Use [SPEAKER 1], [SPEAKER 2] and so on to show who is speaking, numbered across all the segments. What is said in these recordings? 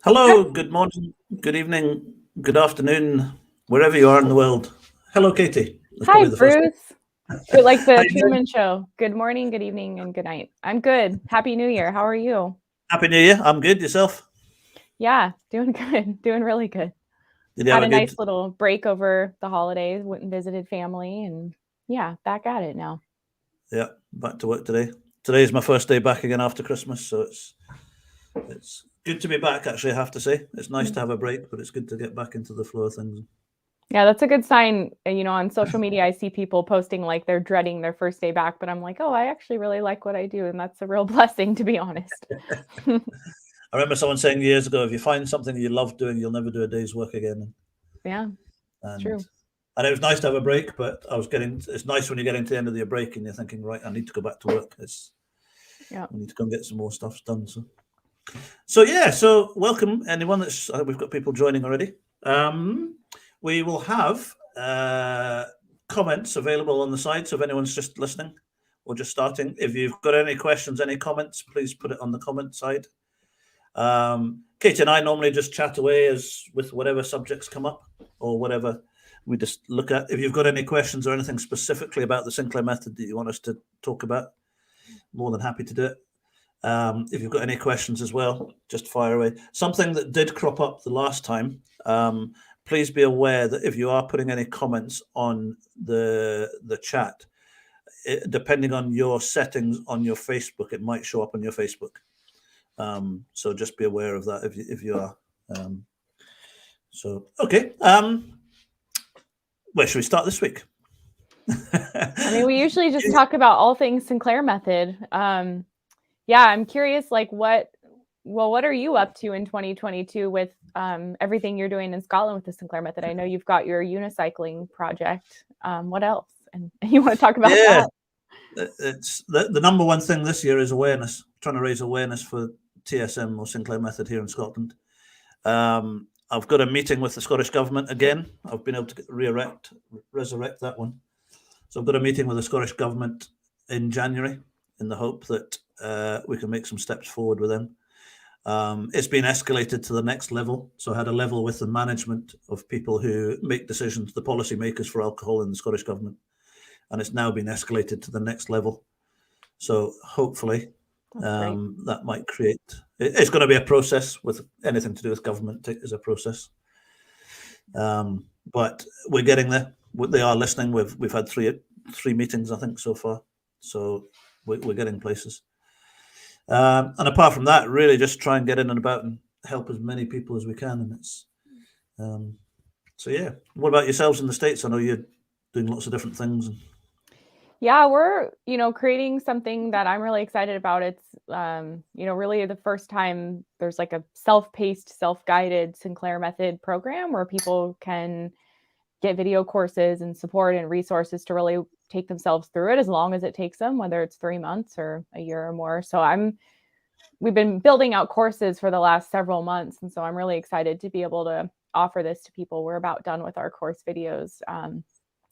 [SPEAKER 1] Hello, good morning, good evening, good afternoon, wherever you are in the world. Hello, Katie. That's
[SPEAKER 2] Hi,
[SPEAKER 1] probably the first.
[SPEAKER 2] Bruce. Good, like
[SPEAKER 1] How
[SPEAKER 2] the
[SPEAKER 1] you doing?
[SPEAKER 2] Truman Show. Good morning, good evening, and good night. I'm good. Happy New Year. How are you?
[SPEAKER 1] Happy New Year. I'm good. Yourself?
[SPEAKER 2] Yeah, doing good. Doing really good.
[SPEAKER 1] Did you have
[SPEAKER 2] Had
[SPEAKER 1] a
[SPEAKER 2] a
[SPEAKER 1] good?
[SPEAKER 2] nice little break over the holidays, went and visited family, and yeah, back at it now.
[SPEAKER 1] Yeah, back to work today. Today is my first day back again after Christmas, so it's good to be back. Actually, I have to say, it's nice
[SPEAKER 2] Mm.
[SPEAKER 1] to have a break, but it's good to get back into the flow of things.
[SPEAKER 2] Yeah, that's a good sign. On social media, I see people posting like they're dreading their first day back, but I'm like, oh, I actually really like what I do, and that's a real blessing, to be honest.
[SPEAKER 1] I remember someone saying years ago, if you find something you love doing, you'll never do a day's work again.
[SPEAKER 2] Yeah, it's
[SPEAKER 1] And
[SPEAKER 2] true.
[SPEAKER 1] and it was nice to have a break, but it's nice when you're getting to the end of your break and you're thinking, right, I need to go back to work.
[SPEAKER 2] Yeah.
[SPEAKER 1] We need to go and get some more stuff done. So welcome anyone that's we've got people joining already. We will have comments available on the side. So if anyone's just listening or just starting, if you've got any questions, any comments, please put it on the comment side. Kate and I normally just chat away as with whatever subjects come up or whatever we just look at. If you've got any questions or anything specifically about the Sinclair method that you want us to talk about, more than happy to do it. If you've got any questions as well, just fire away. Something that did crop up the last time, please be aware that if you are putting any comments on the chat, depending on your settings on your Facebook, it might show up on your Facebook. So just be aware of that if you are. Okay. Where should we start this week?
[SPEAKER 2] I mean, we usually just talk about all things Sinclair Method. Yeah, I'm curious, like what are you up to in 2022 with everything you're doing in Scotland with the Sinclair Method? I know you've got your unicycling project. What else? And you want to talk about
[SPEAKER 1] Yeah,
[SPEAKER 2] that?
[SPEAKER 1] it's the number one thing this year is awareness. Trying to raise awareness for TSM or Sinclair Method here in Scotland. I've got a meeting with the Scottish Government again. I've been able to resurrect that one. So I've got a meeting with the Scottish Government in January in the hope that we can make some steps forward with them. It's been escalated to the next level. So I had a level with the management of people who make decisions, the policy makers for alcohol in the Scottish Government. And it's now been escalated to the next level. So hopefully that might create, it's going to be a process with anything to do with government is a process. But we're getting there. They are listening. We've had three meetings, I think, so far. So we're getting places. And apart from that, really just try and get in and about and help as many people as we can. And it's so yeah. What about yourselves in the States? I know you're doing lots of different things.
[SPEAKER 2] Yeah, we're, creating something that I'm really excited about. It's, really the first time there's like a self-paced, self-guided Sinclair Method program where people can get video courses and support and resources to really take themselves through it as long as it takes them, whether it's 3 months or a year or more. So we've been building out courses for the last several months. And so I'm really excited to be able to offer this to people. We're about done with our course videos.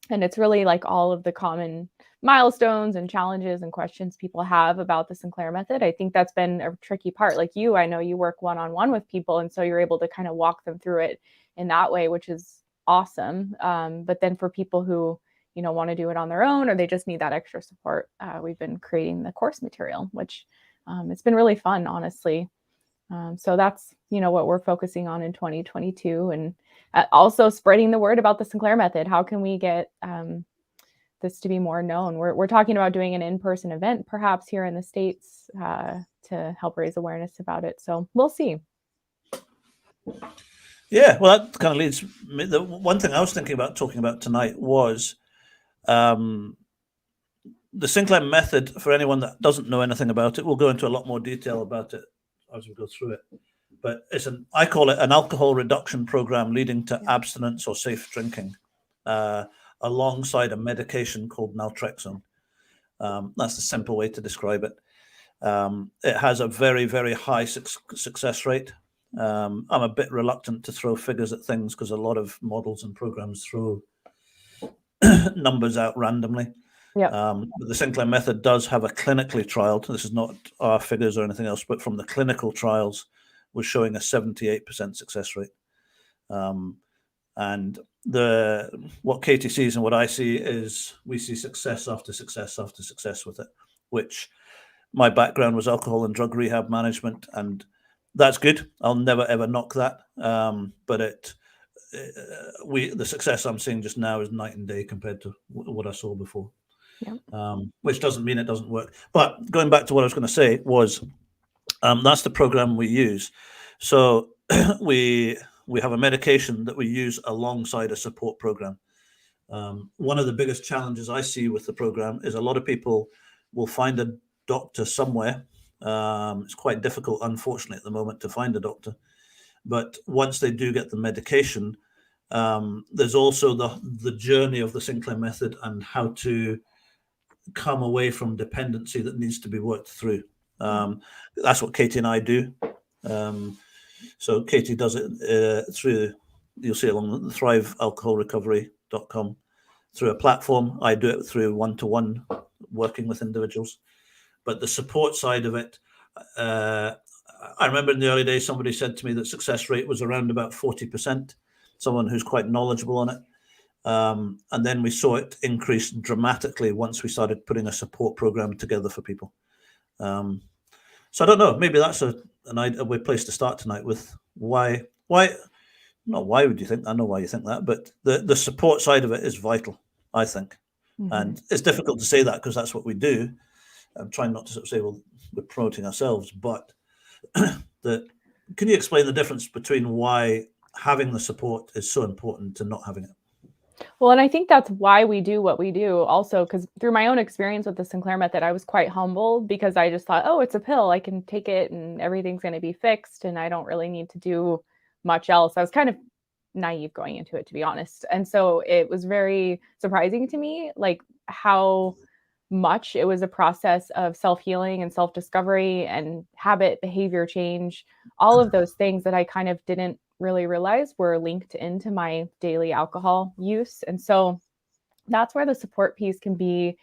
[SPEAKER 2] And it's really like all of the common milestones and challenges and questions people have about the Sinclair Method. I think that's been a tricky part. Like you, I know you work one-on-one with people, and so you're able to kind of walk them through it in that way, which is awesome. But then for people who, want to do it on their own or they just need that extra support, we've been creating the course material, which it's been really fun, honestly. So that's, what we're focusing on in 2022, and also spreading the word about the Sinclair Method. How can we get this to be more known? We're talking about doing an in-person event, perhaps here in the States, to help raise awareness about it. So we'll see.
[SPEAKER 1] Yeah, well, that kind of leads me. The one thing I was thinking about talking about tonight was the Sinclair Method. For anyone that doesn't know anything about it, we'll go into a lot more detail about it as we go through it. But I call it an alcohol reduction program leading to abstinence or safe drinking, alongside a medication called naltrexone. That's the simple way to describe it. It has a very, very high success rate. I'm a bit reluctant to throw figures at things because a lot of models and programs throw numbers out randomly. But the Sinclair Method does have a clinically trialed, this is not our figures or anything else, but from the clinical trials, was showing a 78% success rate. And what Katie sees and what I see is we see success after success after success with it, which my background was alcohol and drug rehab management, and that's good. I'll never ever knock that. But the success I'm seeing just now is night and day compared to what I saw before.
[SPEAKER 2] Yeah.
[SPEAKER 1] Which doesn't mean it doesn't work. But going back to what I was going to say was, that's the program we use. So we have a medication that we use alongside a support program. One of the biggest challenges I see with the program is a lot of people will find a doctor somewhere. It's quite difficult, unfortunately, at the moment to find a doctor. But once they do get the medication, there's also the journey of the Sinclair Method and how to come away from dependency that needs to be worked through. That's what Katie and I do. So Katie does it through, you'll see along the thrivealcoholrecovery.com, through a platform. I do it through one-to-one working with individuals. But the support side of it, I remember in the early days, somebody said to me that success rate was around about 40%, someone who's quite knowledgeable on it. And then we saw it increase dramatically once we started putting a support program together for people. So I don't know, maybe that's a place to start tonight with why, not why would you think, I know why you think that, but the support side of it is vital, I think. And it's difficult to say that because that's what we do. I'm trying not to sort of say, well, we're promoting ourselves, but can you explain the difference between why having the support is so important to not having it?
[SPEAKER 2] Well, and I think that's why we do what we do also, because through my own experience with the Sinclair Method, I was quite humbled because I just thought, oh, it's a pill. I can take it and everything's going to be fixed and I don't really need to do much else. I was kind of naive going into it, to be honest. And so it was very surprising to me, like how much it was a process of self-healing and self-discovery and habit behavior change, all of those things that I kind of didn't really realize were linked into my daily alcohol use. And so that's where the support piece can be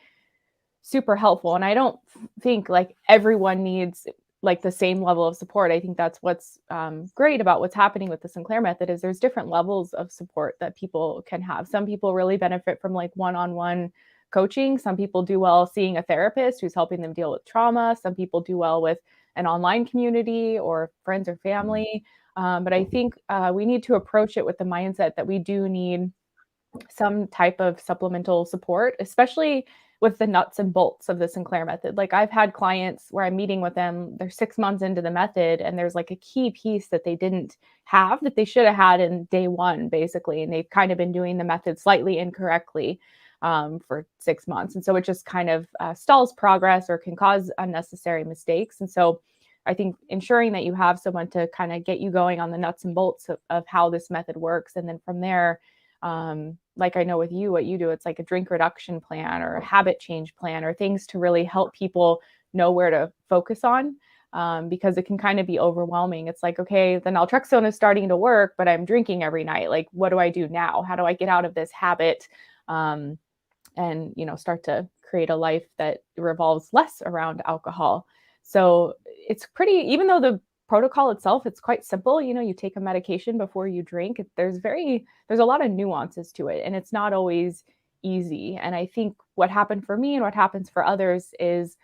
[SPEAKER 2] super helpful. And I don't think like everyone needs like the same level of support. I think that's what's great about what's happening with the Sinclair Method is there's different levels of support that people can have. Some people really benefit from like one-on-one coaching. Some people do well seeing a therapist who's helping them deal with trauma. Some people do well with an online community or friends or family. But I think we need to approach it with the mindset that we do need some type of supplemental support, especially with the nuts and bolts of the Sinclair Method. Like I've had clients where I'm meeting with them, they're 6 months into the method and there's like a key piece that they didn't have that they should have had in day one, basically. And they've kind of been doing the method slightly incorrectly for 6 months. And so it just kind of stalls progress or can cause unnecessary mistakes. And so I think ensuring that you have someone to kind of get you going on the nuts and bolts of how this method works. And then from there, like I know with you, what you do, it's like a drink reduction plan or a habit change plan or things to really help people know where to focus on, because it can kind of be overwhelming. It's like, okay, the naltrexone is starting to work, but I'm drinking every night. Like, what do I do now? How do I get out of this habit? And, you know, start to create a life that revolves less around alcohol. So it's pretty, even though the protocol itself, it's quite simple. You know, you take a medication before you drink. There's a lot of nuances to it, and it's not always easy. And I think what happened for me and what happens for others is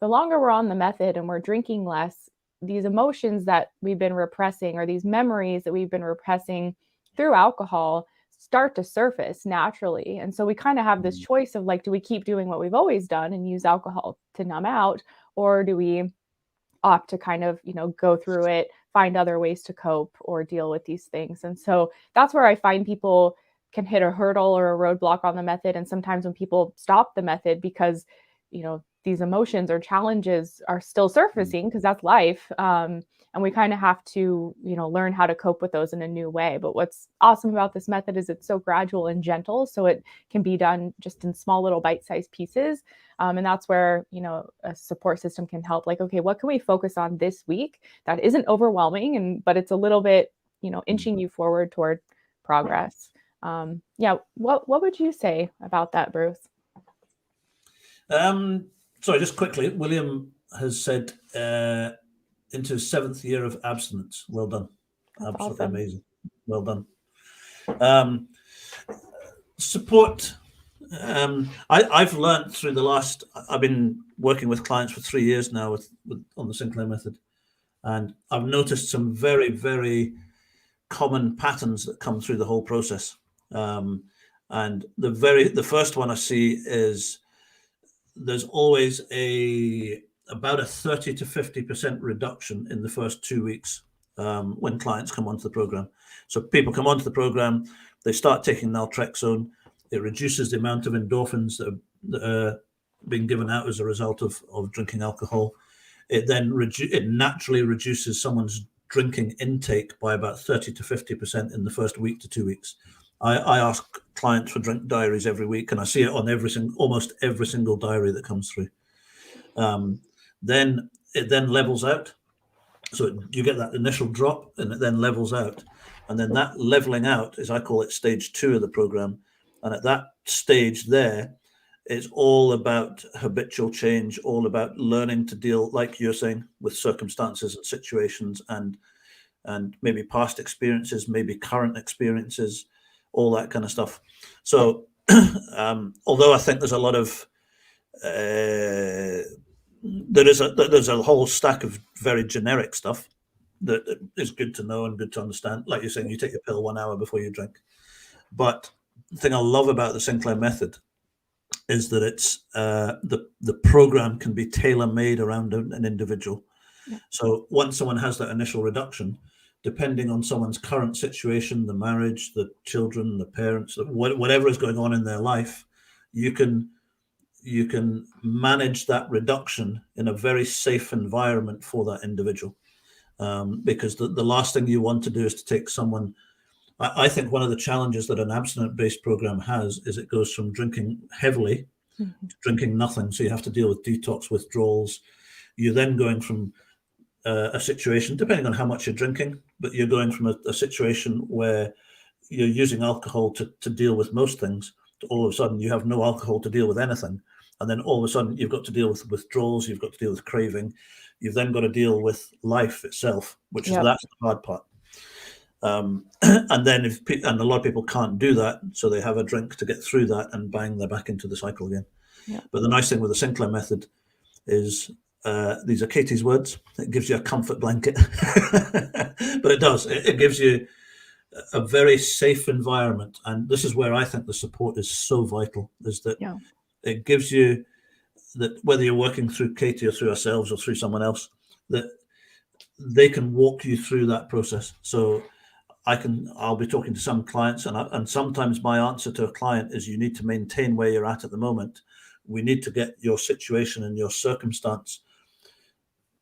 [SPEAKER 2] the longer we're on the method and we're drinking less, these emotions that we've been repressing or these memories that we've been repressing through alcohol start to surface naturally. And so we kind of have this choice of like, do we keep doing what we've always done and use alcohol to numb out, or do we opt to kind of, you know, go through it, find other ways to cope or deal with these things? And so that's where I find people can hit a hurdle or a roadblock on the method. And sometimes when people stop the method because, you know, these emotions or challenges are still surfacing because that's life. And we kind of have to, you know, learn how to cope with those in a new way. But what's awesome about this method is it's so gradual and gentle. So it can be done just in small little bite-sized pieces. And that's where, you know, a support system can help. Like, okay, what can we focus on this week that isn't overwhelming, but it's a little bit, you know, inching you forward toward progress. Yeah. What would you say about that, Bruce?
[SPEAKER 1] Sorry, just quickly, William has said into his 7th year of abstinence. Well done.
[SPEAKER 2] That's
[SPEAKER 1] Absolutely
[SPEAKER 2] awesome.
[SPEAKER 1] amazing. Well done. Support. I've learned through I've been working with clients for 3 years now on the Sinclair Method, and I've noticed some very, very common patterns that come through the whole process. And the first one I see is there's always about a 30 to 50% reduction in the first 2 weeks when clients come onto the program. So people come onto the program, they start taking naltrexone. It reduces the amount of endorphins that are being given out as a result of drinking alcohol. It then it naturally reduces someone's drinking intake by about 30 to 50% in the first week to 2 weeks. I ask clients for drink diaries every week, and I see it on almost every single diary that comes through. Then it levels out. So you get that initial drop, and it then levels out. And then that leveling out is, I call it stage 2 of the program. And at that stage there, it's all about habitual change, all about learning to deal, like you're saying, with circumstances and situations and maybe past experiences, maybe current experiences, all that kind of stuff. So although I think there's a lot of there's a whole stack of very generic stuff that is good to know and good to understand. Like you're saying, you take your pill 1 hour before you drink. But the thing I love about the Sinclair Method is that it's the program can be tailor-made around an individual.
[SPEAKER 2] Yeah.
[SPEAKER 1] So once someone has that initial reduction, depending on someone's current situation, the marriage, the children, the parents, whatever is going on in their life, you can manage that reduction in a very safe environment for that individual. Because the last thing you want to do is to take someone. I think one of the challenges that an abstinent-based program has is it goes from drinking heavily to drinking nothing. So you have to deal with detox withdrawals. You're then going from a situation, depending on how much you're drinking, but you're going from a situation where you're using alcohol to deal with most things, to all of a sudden you have no alcohol to deal with anything. And then all of a sudden you've got to deal with withdrawals, you've got to deal with craving, you've then got to deal with life itself, which is that's the hard part. And then and a lot of people can't do that, so they have a drink to get through that, and bang, they're back into the cycle again.
[SPEAKER 2] Yeah.
[SPEAKER 1] But the nice thing with the Sinclair Method is these are Katie's words. It gives you a comfort blanket, but it does. It gives you a very safe environment, and this is where I think the support is so vital. Is that it gives you that whether you're working through Katie or through ourselves or through someone else, that they can walk you through that process. So I'll be talking to some clients, and sometimes my answer to a client is, you need to maintain where you're at the moment. We need to get your situation and your circumstance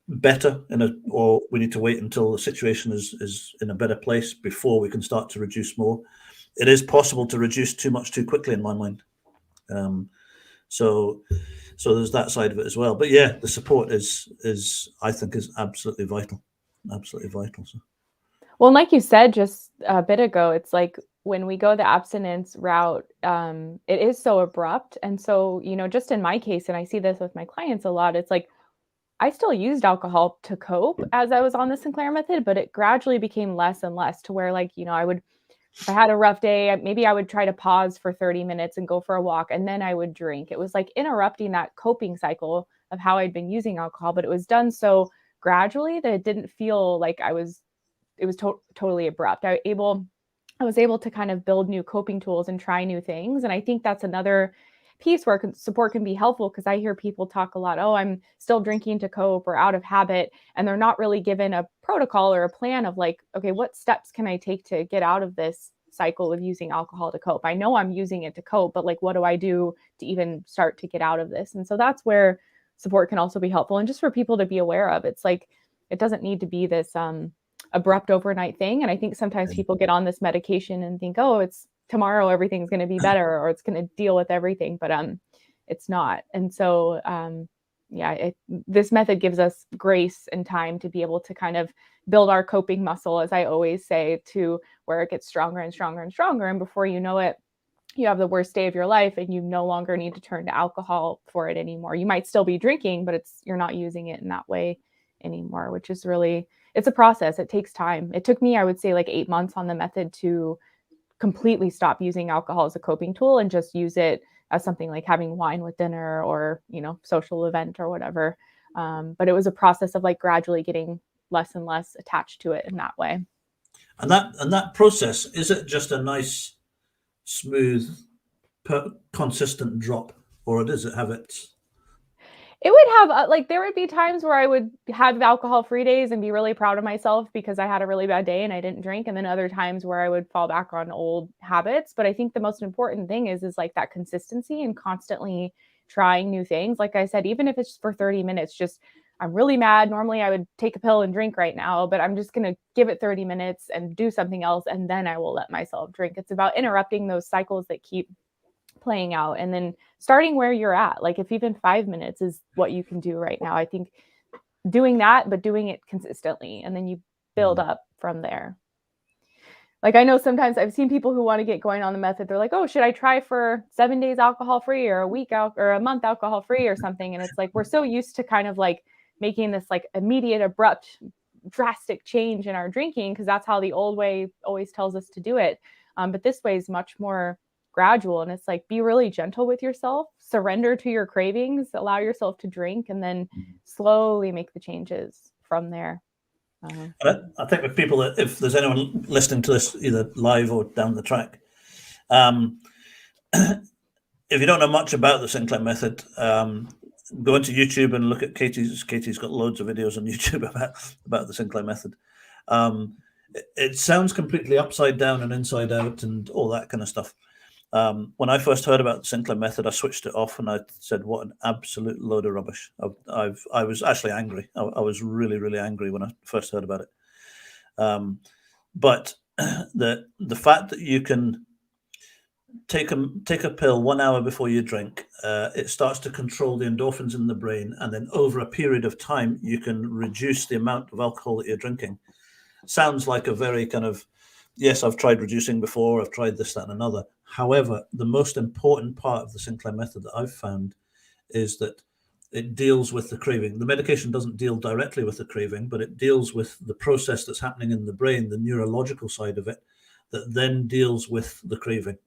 [SPEAKER 1] better, or we need to wait until the situation is in a better place before we can start to reduce more. It is possible to reduce too much too quickly, in my mind. So there's that side of it as well. But yeah, the support is I think is absolutely vital. So.
[SPEAKER 2] Well, like you said just a bit ago, it's like when we go the abstinence route, it is so abrupt. And so, just in my case, and I see this with my clients a lot, it's like I still used alcohol to cope as I was on the Sinclair Method, but it gradually became less and less, to where, like, if I had a rough day, maybe I would try to pause for 30 minutes and go for a walk, and then I would drink. It was like interrupting that coping cycle of how I'd been using alcohol, but it was done so gradually that it didn't feel like it was totally abrupt. I was able to kind of build new coping tools and try new things. And I think that's another piece where support can be helpful, because I hear people talk a lot, oh, I'm still drinking to cope or out of habit, and they're not really given a protocol or a plan of, like, okay, what steps can I take to get out of this cycle of using alcohol to cope? I know I'm using it to cope, but, like, what do I do to even start to get out of this? And so that's where support can also be helpful, and just for people to be aware of. It's like, it doesn't need to be this abrupt overnight thing. And I think sometimes people get on this medication and think, oh, it's tomorrow, everything's going to be better, or it's going to deal with everything, but it's not. And so this method gives us grace and time to be able to kind of build our coping muscle, as I always say, to where it gets stronger and stronger and stronger, and before you know it, you have the worst day of your life and you no longer need to turn to alcohol for it anymore. You might still be drinking, but you're not using it in that way anymore, which is really, it's a process. It takes time. It took me, I would say, like 8 months on the method to completely stop using alcohol as a coping tool and just use it as something like having wine with dinner or, social event or whatever. But it was a process of like gradually getting less and less attached to it in that way.
[SPEAKER 1] And that process, is it just a nice, smooth, consistent drop, or does it have its?
[SPEAKER 2] It would have like, there would be times where I would have alcohol-free days and be really proud of myself because I had a really bad day and I didn't drink. And then other times where I would fall back on old habits. But I think the most important thing is like that consistency and constantly trying new things. Like I said, even if it's for 30 minutes, just I'm really mad. Normally I would take a pill and drink right now, but I'm just going to give it 30 minutes and do something else. And then I will let myself drink. It's about interrupting those cycles that keep playing out and then starting where you're at. Like if even 5 minutes is what you can do right now, I think doing that, but doing it consistently, and then you build up from there. Like I know sometimes I've seen people who want to get going on the method. They're like, oh, should I try for 7 days alcohol free or a week out or a month alcohol free or something? And it's like, we're so used to kind of like making this like immediate, abrupt, drastic change in our drinking because that's how the old way always tells us to do it. But this way is much more gradual, and it's like, be really gentle with yourself, surrender to your cravings, allow yourself to drink, and then slowly make the changes from there.
[SPEAKER 1] I think with people, that if there's anyone listening to this either live or down the track, if you don't know much about the Sinclair Method, go into YouTube and look at Katie's got loads of videos on YouTube about the Sinclair Method. It sounds completely upside down and inside out and all that kind of stuff. When I first heard about the Sinclair Method, I switched it off and I said, what an absolute load of rubbish. I was actually angry. I was really, really angry when I first heard about it. But the fact that you can take a pill 1 hour before you drink, it starts to control the endorphins in the brain. And then over a period of time, you can reduce the amount of alcohol that you're drinking. Sounds like a very kind of, yes, I've tried reducing before, I've tried this, that, and another. However, the most important part of the Sinclair Method that I've found is that it deals with the craving. The medication doesn't deal directly with the craving, but it deals with the process that's happening in the brain, the neurological side of it, that then deals with the craving.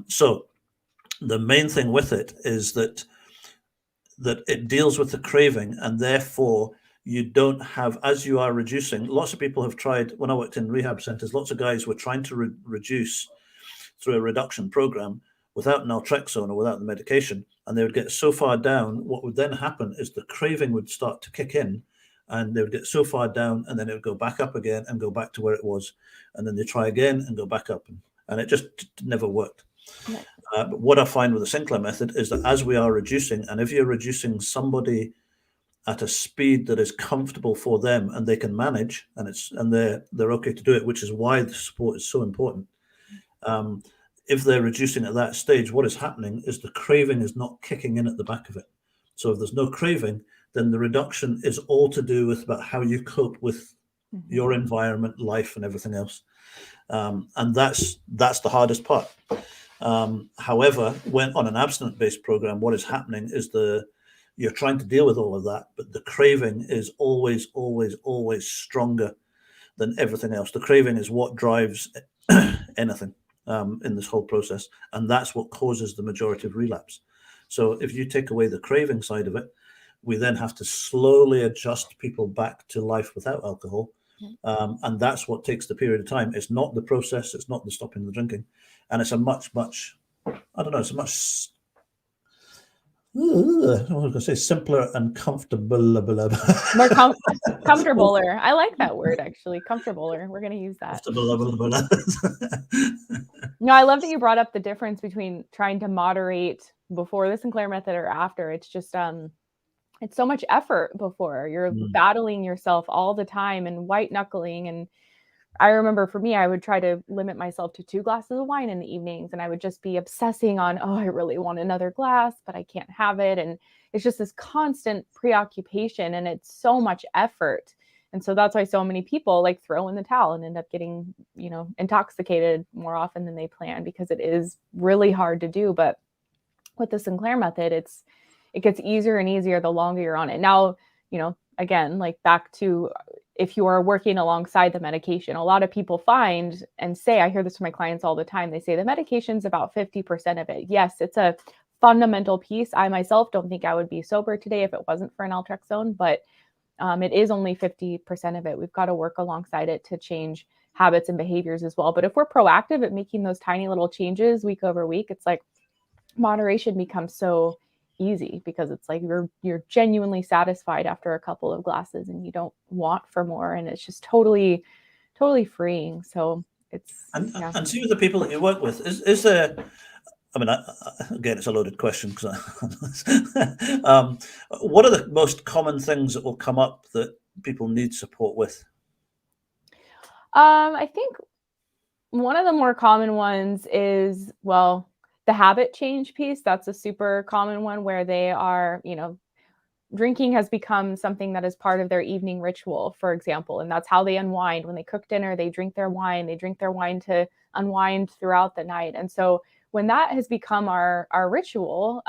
[SPEAKER 1] So the main thing with it is that it deals with the craving, and therefore you don't have, as you are reducing, lots of people have tried, when I worked in rehab centers, lots of guys were trying to reduce through a reduction program without naltrexone or without the medication, and they would get so far down, what would then happen is the craving would start to kick in, and they would get so far down, and then it would go back up again and go back to where it was, and then they try again and go back up, and it just never worked. Yeah. But what I find with the Sinclair Method is that as we are reducing, and if you're reducing somebody at a speed that is comfortable for them and they can manage, and they're okay to do it, which is why the support is so important. If they're reducing at that stage, what is happening is the craving is not kicking in at the back of it. So if there's no craving, then the reduction is all to do with about how you cope with your environment, life, and everything else. And that's the hardest part. However, when on an abstinence-based program, what is happening is you're trying to deal with all of that, but the craving is always, always, always stronger than everything else. The craving is what drives anything in this whole process, and that's what causes the majority of relapse. So if you take away the craving side of it, we then have to slowly adjust people back to life without alcohol. And that's what takes the period of time. It's not the process, it's not the stopping the drinking. And it's a much, I don't know, it's a much, I was going to say simpler and comfortable.
[SPEAKER 2] More comfortabler. I like that word, actually. Comfortabler. We're going to use that. No, I love that you brought up the difference between trying to moderate before the Sinclair Method or after. It's just, it's so much effort before. You're battling yourself all the time and white knuckling. And I remember for me, I would try to limit myself to 2 glasses of wine in the evenings. And I would just be obsessing on, oh, I really want another glass, but I can't have it. And it's just this constant preoccupation, and it's so much effort. And so that's why so many people like throw in the towel and end up getting, intoxicated more often than they plan, because it is really hard to do. But with the Sinclair Method, it gets easier and easier the longer you're on it. Now, again, like back to if you are working alongside the medication, a lot of people find and say, I hear this from my clients all the time, they say the medication's about 50% of it. Yes, it's a fundamental piece. I myself don't think I would be sober today if it wasn't for an naltrexone, but it is only 50% of it. We've got to work alongside it to change habits and behaviors as well. But if we're proactive at making those tiny little changes week over week, it's like moderation becomes so easy because it's like you're genuinely satisfied after a couple of glasses and you don't want for more, and it's just totally freeing. So it's
[SPEAKER 1] and see with the people that you work with, is there, I mean, again, it's a loaded question because what are the most common things that will come up that people need support with?
[SPEAKER 2] I think one of the more common ones is, well, the habit change piece. That's a super common one where they are, drinking has become something that is part of their evening ritual, for example, and that's how they unwind. When they cook dinner, they drink their wine. They drink their wine to unwind throughout the night. And so when that has become our ritual,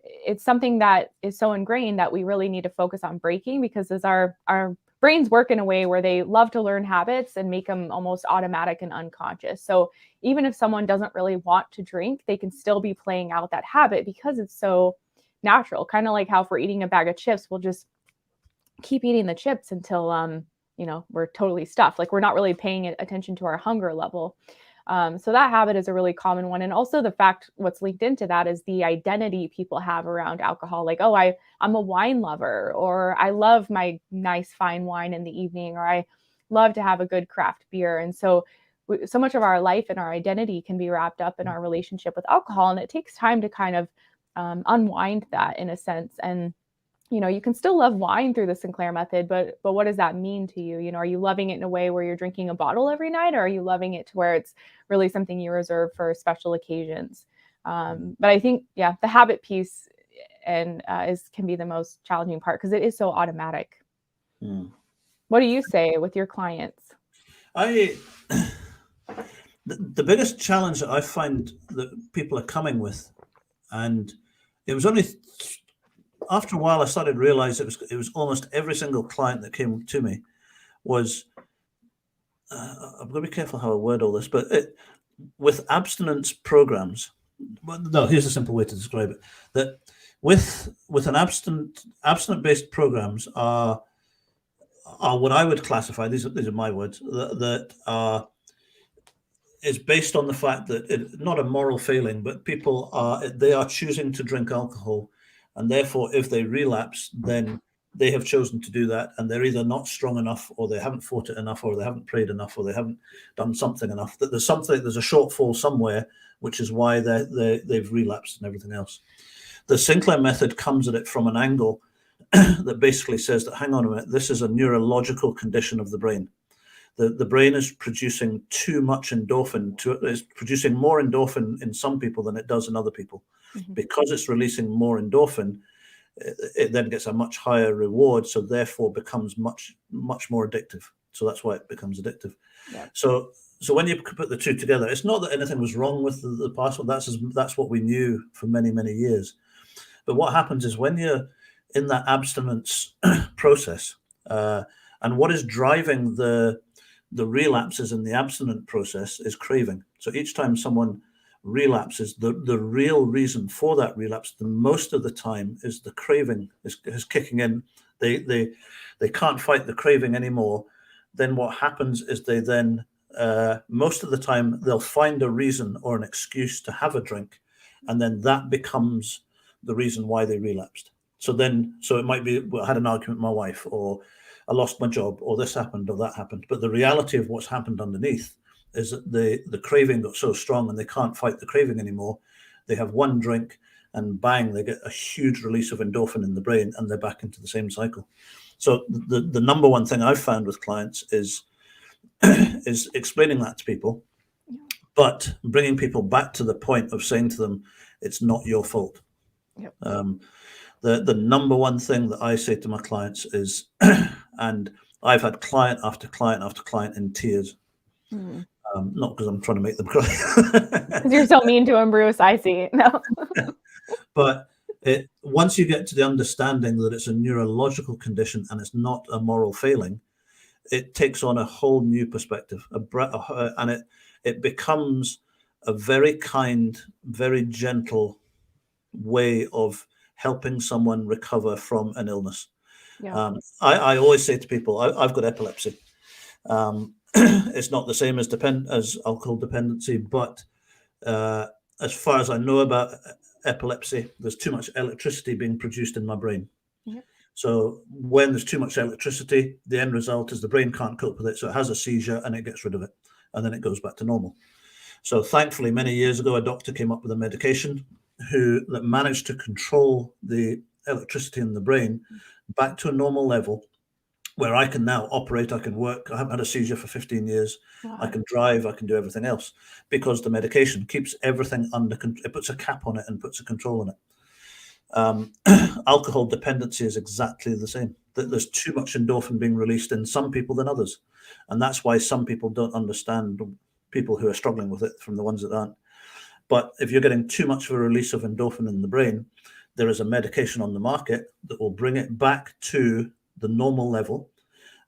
[SPEAKER 2] it's something that is so ingrained that we really need to focus on breaking, because as our brains work in a way where they love to learn habits and make them almost automatic and unconscious. So even if someone doesn't really want to drink, they can still be playing out that habit because it's so natural. Kind of like how if we're eating a bag of chips, we'll just keep eating the chips until we're totally stuffed. Like we're not really paying attention to our hunger level. So that habit is a really common one. And also the fact what's linked into that is the identity people have around alcohol. Like, oh, I'm a wine lover, or I love my nice fine wine in the evening, or I love to have a good craft beer. And so much of our life and our identity can be wrapped up in our relationship with alcohol. And it takes time to kind of unwind that in a sense. And you can still love wine through the Sinclair Method, but what does that mean to you? Are you loving it in a way where you're drinking a bottle every night, or are you loving it to where it's really something you reserve for special occasions? But I think, the habit piece and can be the most challenging part because it is so automatic. What do you say with your clients?
[SPEAKER 1] The biggest challenge that I find that people are coming with, and it was only after a while I started to realize it was almost every single client that came to me was, I'm going to be careful how I word all this, but with abstinence programs. Well, no, here's a simple way to describe it: that with an abstinent-based programs are what I would classify. These are my words. That is based on the fact that not a moral failing, but people are choosing to drink alcohol. And therefore, if they relapse, then they have chosen to do that, and they're either not strong enough, or they haven't fought it enough, or they haven't prayed enough, or they haven't done something enough. That there's a shortfall somewhere, which is why they've relapsed and everything else. The Sinclair Method comes at it from an angle that basically says that, hang on a minute, this is a neurological condition of the brain. The brain is producing too much endorphin. It's producing more endorphin in some people than it does in other people. Mm-hmm. Because it's releasing more endorphin, it then gets a much higher reward, so therefore becomes much more addictive. So that's why it becomes addictive. Yeah. So when you put the two together, it's not that anything was wrong with the password. That's what we knew for many years. But what happens is when you're in that abstinence process, and what is driving the relapses in the abstinent process is craving. So each time someone relapses, the real reason for that relapse, the most of the time, is the craving is kicking in. They can't fight the craving anymore. Then what happens is they then most of the time they'll find a reason or an excuse to have a drink, and then that becomes the reason why they relapsed. So it might be, well, I had an argument with my wife, or I lost my job, or this happened or that happened. But the reality of what's happened underneath is that the craving got so strong and they can't fight the craving anymore. They have one drink and bang, they get a huge release of endorphin in the brain, and they're back into the same cycle. So the number one thing I've found with clients is explaining that to people, but bringing people back to the point of saying to them, it's not your fault. Yep. The number one thing that I say to my clients is, and I've had client after client after client in tears. Mm. Not because I'm trying to make them cry.
[SPEAKER 2] Because you're so mean to them, Bruce. I see. No.
[SPEAKER 1] But Once you get to the understanding that it's a neurological condition and it's not a moral failing, it takes on a whole new perspective, and it becomes a very kind, very gentle way of helping someone recover from an illness.
[SPEAKER 2] Yeah.
[SPEAKER 1] I always say to people, I've got epilepsy. It's not the same as alcohol dependency, but as far as I know about epilepsy, there's too much electricity being produced in my brain.
[SPEAKER 2] Yep.
[SPEAKER 1] So when there's too much electricity, the end result is the brain can't cope with it, so it has a seizure and it gets rid of it, and then it goes back to normal. So thankfully, many years ago, a doctor came up with a medication that managed to control the electricity in the brain back to a normal level, where I can now operate, I can work. I haven't had a seizure for 15 years.
[SPEAKER 2] Wow.
[SPEAKER 1] I can drive, I can do everything else, because the medication keeps everything under control. It puts a cap on it and puts a control on it. Alcohol dependency is exactly the same. There's too much endorphin being released in some people than others. And that's why some people don't understand people who are struggling with it from the ones that aren't. But if you're getting too much of a release of endorphin in the brain, there is a medication on the market that will bring it back to the normal level.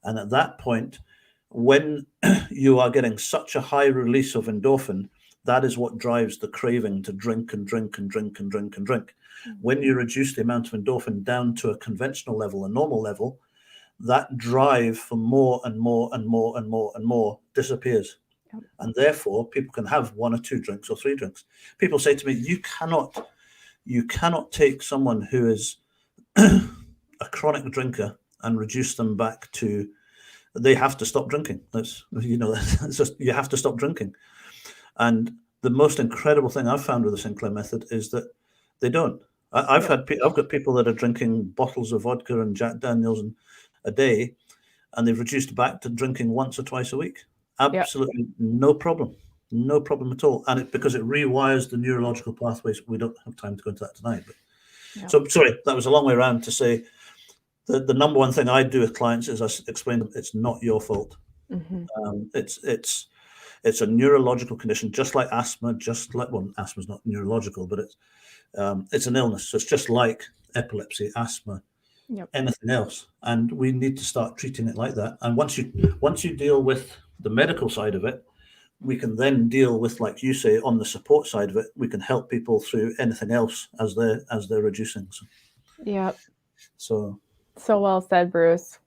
[SPEAKER 1] And at that point, when you are getting such a high release of endorphin, that is what drives the craving to drink and drink and drink and drink and drink. When you reduce the amount of endorphin down to a conventional level, a normal level, that drive for more and more and more and more and more disappears.
[SPEAKER 2] Yep.
[SPEAKER 1] And therefore, people can have 1 or 2 drinks or 3 drinks. People say to me, you cannot take someone who is a chronic drinker and reduce them back to, they have to stop drinking. That's just, you have to stop drinking. And the most incredible thing I've found with the Sinclair Method is that they don't. I've got people that are drinking bottles of vodka and Jack Daniels a day, and they've reduced back to drinking once or twice a week. Absolutely no problem at all. And because it rewires the neurological pathways. We don't have time to go into that tonight. But so sorry, that was a long way around to say the number one thing I do with clients is I explain to them, it's not your fault.
[SPEAKER 2] Mm-hmm.
[SPEAKER 1] It's a neurological condition, just like asthma, asthma's not neurological, but it's an illness. So it's just like epilepsy, asthma, anything else. And we need to start treating it like that. And once you deal with the medical side of it, we can then deal with, like you say, on the support side of it, we can help people through anything else as they're reducing. So
[SPEAKER 2] well said, Bruce.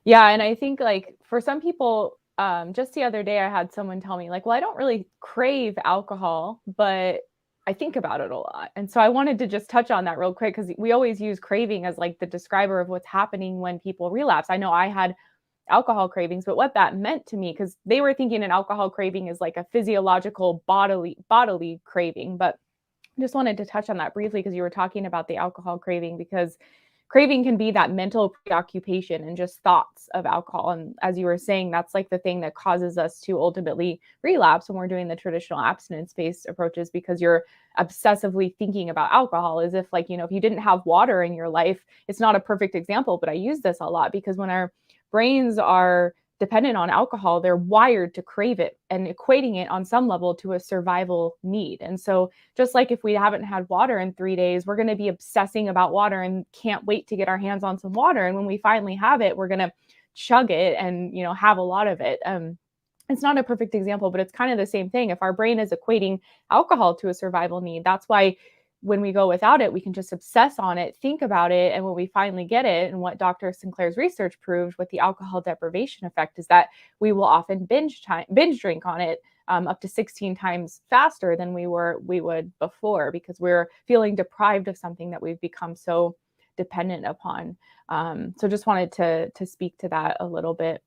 [SPEAKER 2] Yeah, and I think like for some people, just the other day I had someone tell me like, well, I don't really crave alcohol, but I think about it a lot. And so I wanted to just touch on that real quick, because we always use craving as like the describer of what's happening when people relapse. I know I had alcohol cravings, but what that meant to me, because they were thinking an alcohol craving is like a physiological bodily craving. But I just wanted to touch on that briefly because you were talking about the alcohol craving, because craving can be that mental preoccupation and just thoughts of alcohol. And as you were saying, that's like the thing that causes us to ultimately relapse when we're doing the traditional abstinence-based approaches, because you're obsessively thinking about alcohol as if like, if you didn't have water in your life. It's not a perfect example, but I use this a lot because when our brains are dependent on alcohol, they're wired to crave it and equating it on some level to a survival need. And so just like if we haven't had water in 3 days, we're going to be obsessing about water and can't wait to get our hands on some water. And when we finally have it, we're going to chug it and, have a lot of it. It's not a perfect example, but it's kind of the same thing. If our brain is equating alcohol to a survival need, that's why when we go without it, we can just obsess on it, think about it. And when we finally get it, and what Dr. Sinclair's research proved with the alcohol deprivation effect is that we will often binge drink on it up to 16 times faster than we would before, because we're feeling deprived of something that we've become so dependent upon. So just wanted to speak to that a little bit.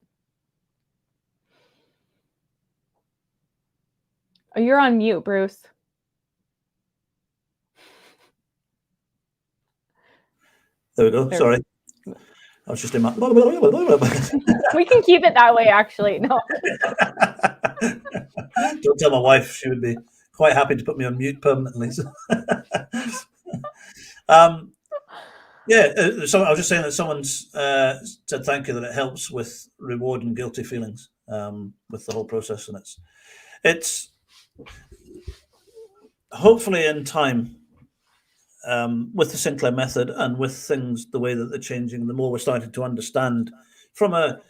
[SPEAKER 2] Oh, you're on mute, Bruce.
[SPEAKER 1] There we go. Sorry. I was just in my...
[SPEAKER 2] We can keep it that way, actually. No.
[SPEAKER 1] Don't tell my wife. She would be quite happy to put me on mute permanently. So I was just saying that someone's said thank you, that it helps with reward and guilty feelings with the whole process. And it's hopefully in time, with the Sinclair Method and with things the way that they're changing, the more we're starting to understand from a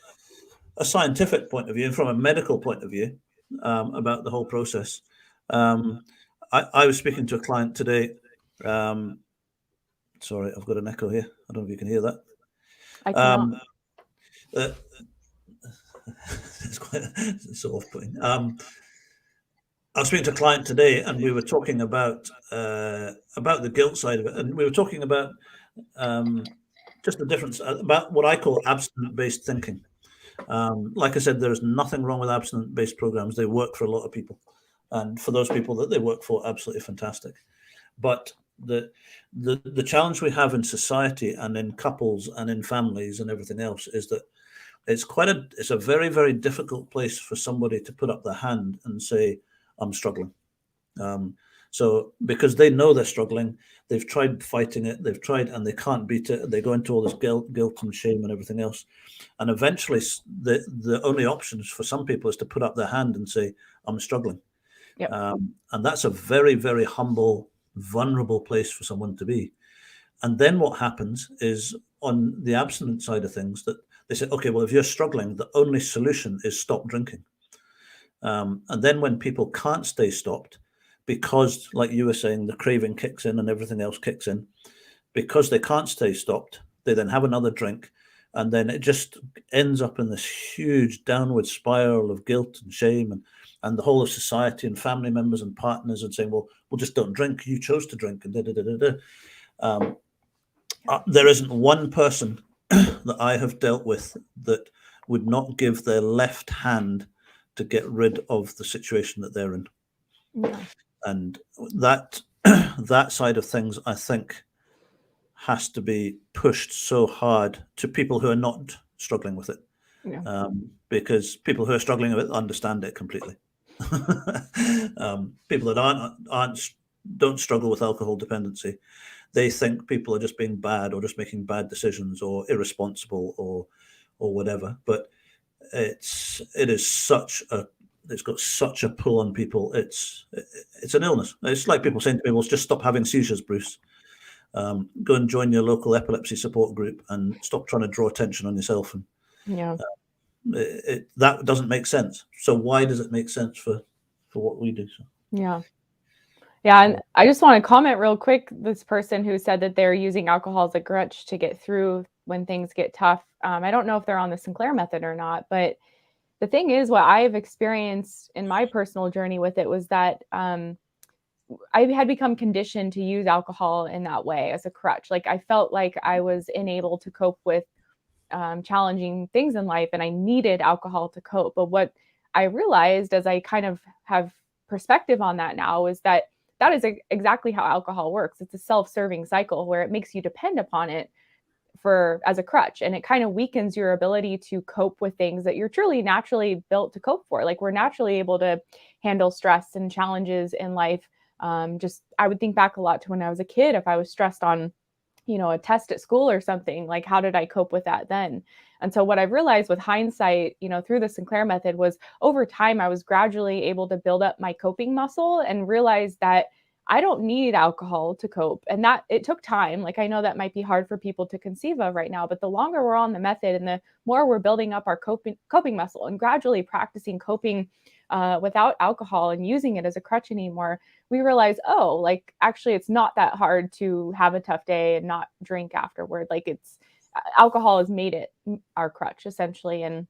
[SPEAKER 1] scientific point of view and from a medical point of view about the whole process. I was speaking to a client today. Sorry, I've got an echo here. I don't know if you can hear that.
[SPEAKER 2] I cannot.
[SPEAKER 1] It's quite so off-putting. I was speaking to a client today, and we were talking about the guilt side of it, and we were talking about just the difference about what I call abstinence-based thinking. Like I said, there is nothing wrong with abstinence-based programs. They work for a lot of people, and for those people that they work for, absolutely fantastic. But the challenge we have in society and in couples and in families and everything else is that it's a very, very difficult place for somebody to put up their hand and say, I'm struggling. So because they know they're struggling, they've tried fighting it, they've tried and they can't beat it. They go into all this guilt and shame and everything else. And eventually the only options for some people is to put up their hand and say, I'm struggling.
[SPEAKER 2] Yep.
[SPEAKER 1] And that's a very, very humble, vulnerable place for someone to be. And then what happens is on the abstinence side of things that they say, okay, well, if you're struggling, the only solution is stop drinking. And then when people can't stay stopped, because like you were saying, the craving kicks in and everything else kicks in, because they can't stay stopped, they then have another drink. And then it just ends up in this huge downward spiral of guilt and shame and the whole of society and family members and partners and saying, well, just don't drink. You chose to drink and there isn't one person that I have dealt with that would not give their left hand to get rid of the situation that they're in.
[SPEAKER 2] Yeah.
[SPEAKER 1] And that side of things, I think, has to be pushed so hard to people who are not struggling with it.
[SPEAKER 2] Yeah.
[SPEAKER 1] Because people who are struggling with it understand it completely. People that don't struggle with alcohol dependency, they think people are just being bad or just making bad decisions or irresponsible or whatever. But it's got such a pull on people. It's an illness. It's like people saying to me, well, just stop having seizures, Bruce. Go and join your local epilepsy support group and stop trying to draw attention on yourself. And
[SPEAKER 2] Yeah.
[SPEAKER 1] That doesn't make sense. So why does it make sense for what we do? So.
[SPEAKER 2] Yeah. Yeah. And I just want to comment real quick. This person who said that they're using alcohol as a crutch to get through when things get tough. I don't know if they're on the Sinclair Method or not, but the thing is, what I've experienced in my personal journey with it was that I had become conditioned to use alcohol in that way as a crutch. Like I felt like I was unable to cope with challenging things in life and I needed alcohol to cope. But what I realized as I kind of have perspective on that now is that is exactly how alcohol works. It's a self-serving cycle where it makes you depend upon it as a crutch, and it kind of weakens your ability to cope with things that you're truly naturally built to cope for. Like we're naturally able to handle stress and challenges in life. I would think back a lot to when I was a kid. If I was stressed on, a test at school or something, like how did I cope with that then? And so what I've realized with hindsight, through the Sinclair Method was over time, I was gradually able to build up my coping muscle and realize that I don't need alcohol to cope. And that it took time. Like I know that might be hard for people to conceive of right now, but the longer we're on the method and the more we're building up our coping muscle and gradually practicing coping without alcohol and using it as a crutch anymore, we realize, like actually it's not that hard to have a tough day and not drink afterward. Like alcohol has made it our crutch essentially. And